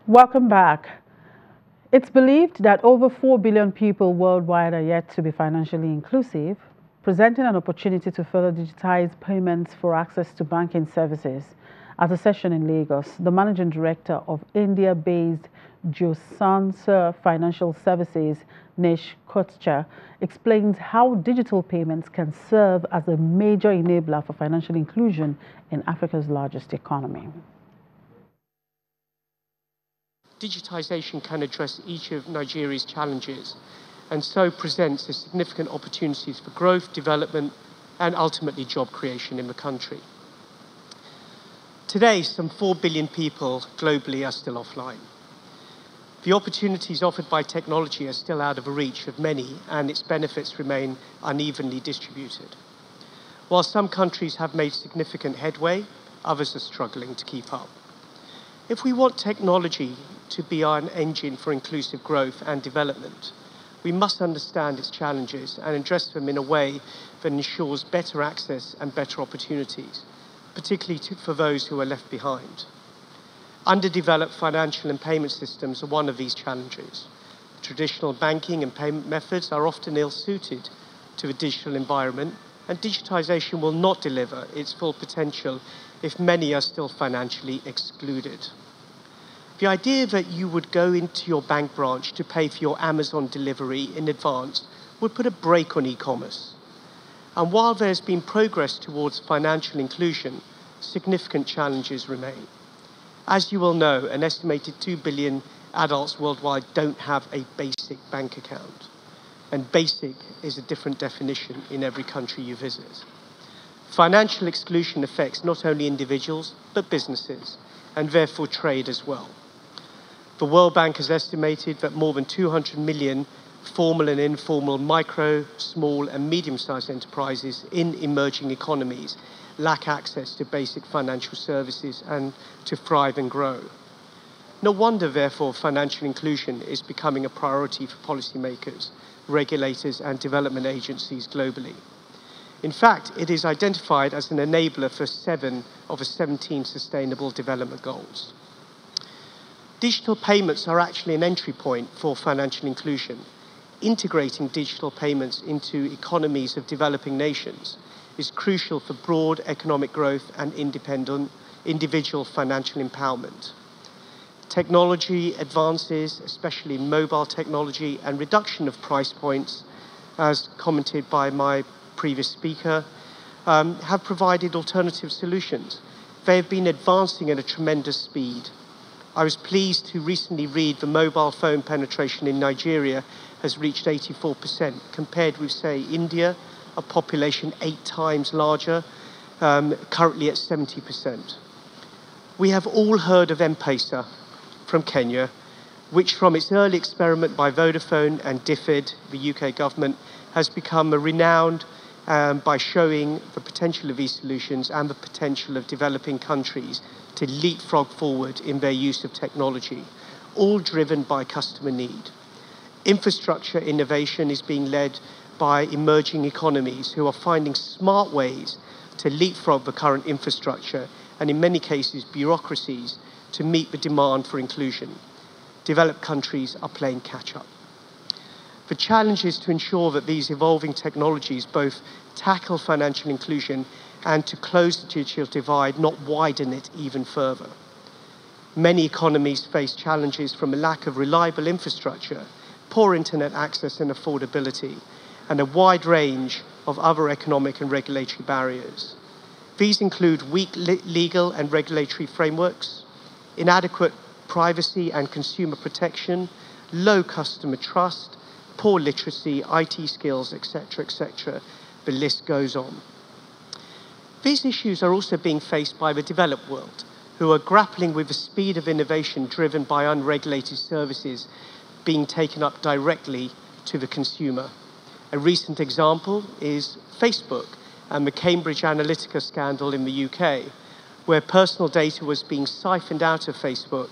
Welcome back. It's believed that over 4 billion people worldwide are yet to be financially inclusive, presenting an opportunity to further digitize payments for access to banking services. At a session in Lagos, the managing director of India-based Josansa Financial Services, Nish Kotecha, explains how digital payments can serve as a major enabler for financial inclusion in Africa's largest economy. Digitization can address each of Nigeria's challenges and so presents significant opportunities for growth, development, and ultimately job creation in the country. Today, some 4 billion people globally are still offline. The opportunities offered by technology are still out of reach of many, and its benefits remain unevenly distributed. While some countries have made significant headway, others are struggling to keep up. If we want technology to be an engine for inclusive growth and development, we must understand its challenges and address them in a way that ensures better access and better opportunities, particularly for those who are left behind. Underdeveloped financial and payment systems are one of these challenges. Traditional banking and payment methods are often ill-suited to the digital environment, and digitization will not deliver its full potential if many are still financially excluded. The idea that you would go into your bank branch to pay for your Amazon delivery in advance would put a brake on e-commerce. And while there's been progress towards financial inclusion, significant challenges remain. As you will know, an estimated 2 billion adults worldwide don't have a basic bank account. And basic is a different definition in every country you visit. Financial exclusion affects not only individuals, but businesses, and therefore trade as well. The World Bank has estimated that more than 200 million formal and informal micro, small, and medium-sized enterprises in emerging economies lack access to basic financial services and to thrive and grow. No wonder, therefore, financial inclusion is becoming a priority for policymakers, regulators, and development agencies globally. In fact, it is identified as an enabler for 7 of the 17 Sustainable Development Goals. Digital payments are actually an entry point for financial inclusion. Integrating digital payments into economies of developing nations is crucial for broad economic growth and independent individual financial empowerment. Technology advances, especially mobile technology, and reduction of price points, as commented by my previous speaker, have provided alternative solutions. They have been advancing at a tremendous speed. I was pleased to recently read the mobile phone penetration in Nigeria has reached 84%, compared with, say, India, a population 8 times larger, currently at 70%. We have all heard of M-Pesa from Kenya, which from its early experiment by Vodafone and DFID, the UK government, has become renowned by showing the potential of these solutions and the potential of developing countries to leapfrog forward in their use of technology, all driven by customer need. Infrastructure innovation is being led by emerging economies who are finding smart ways to leapfrog the current infrastructure and, in many cases, bureaucracies to meet the demand for inclusion. Developed countries are playing catch-up. The challenge is to ensure that these evolving technologies both tackle financial inclusion and to close the digital divide, not widen it even further. Many economies face challenges from a lack of reliable infrastructure, poor internet access and affordability, and a wide range of other economic and regulatory barriers. These include weak legal and regulatory frameworks, inadequate privacy and consumer protection, low customer trust, poor literacy, IT skills, etc., etc. The list goes on. These issues are also being faced by the developed world, who are grappling with the speed of innovation driven by unregulated services being taken up directly to the consumer. A recent example is Facebook and the Cambridge Analytica scandal in the UK, where personal data was being siphoned out of Facebook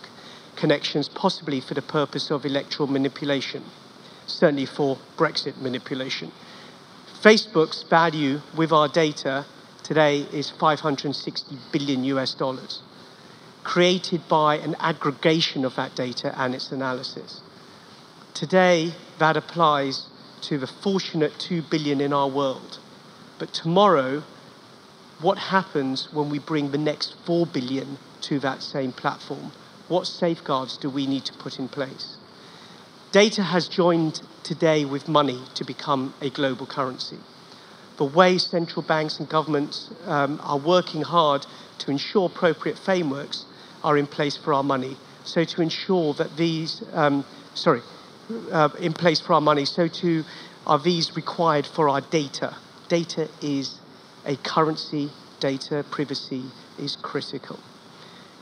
connections, possibly for the purpose of electoral manipulation, certainly for Brexit manipulation. Facebook's value with our data today is $560 billion US. created by an aggregation of that data and its analysis. Today, that applies to the fortunate 2 billion in our world. But tomorrow, what happens when we bring the next 4 billion to that same platform? What safeguards do we need to put in place? Data has joined today with money to become a global currency. The way central banks and governments are working hard to ensure appropriate frameworks are in place for our money. So to ensure that these, in place for our money, so too are these required for our data. Data is a currency, data privacy is critical.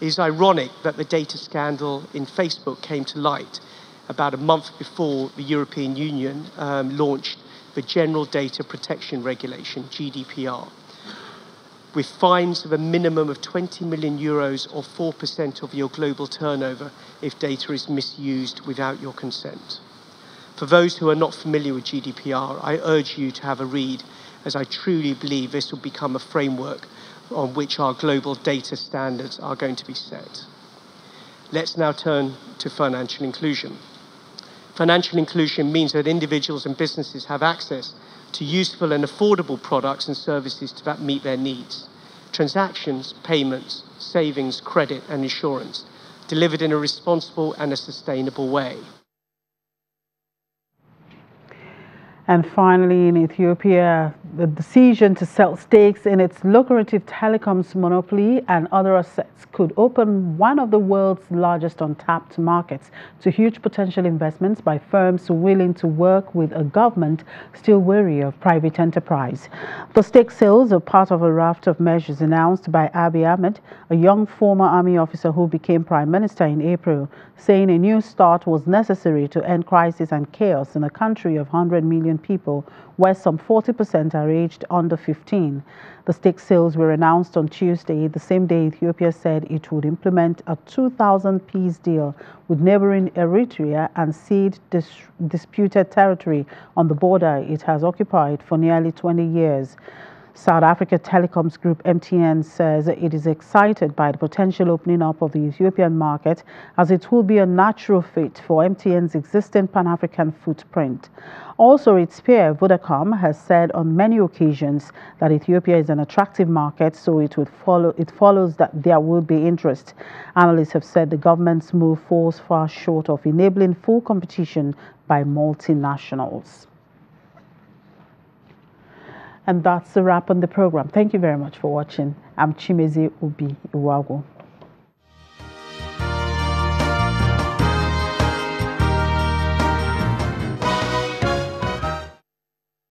It is ironic that the data scandal in Facebook came to light about a month before the European Union launched the General Data Protection Regulation, GDPR, with fines of a minimum of 20 million euros or 4% of your global turnover if data is misused without your consent. For those who are not familiar with GDPR, I urge you to have a read, as I truly believe this will become a framework on which our global data standards are going to be set. Let's now turn to financial inclusion. Financial inclusion means that individuals and businesses have access to useful and affordable products and services that meet their needs. Transactions, payments, savings, credit, and insurance, delivered in a responsible and a sustainable way. And finally, in Ethiopia, the decision to sell stakes in its lucrative telecoms monopoly and other assets could open one of the world's largest untapped markets to huge potential investments by firms willing to work with a government still wary of private enterprise. The stake sales are part of a raft of measures announced by Abiy Ahmed, a young former army officer who became prime minister in April, saying a new start was necessary to end crisis and chaos in a country of 100 million people, where some 40% are aged under 15. The stake sales were announced on Tuesday, the same day Ethiopia said it would implement a 2,000 peace deal with neighboring Eritrea and cede disputed territory on the border it has occupied for nearly 20 years. South Africa Telecoms Group MTN says it is excited by the potential opening up of the Ethiopian market, as it will be a natural fit for MTN's existing Pan-African footprint. Also, its peer Vodacom has said on many occasions that Ethiopia is an attractive market, so it follows that there will be interest. Analysts have said the government's move falls far short of enabling full competition by multinationals. And that's the wrap on the program. Thank you very much for watching. I'm Chimezi Obi Iwago.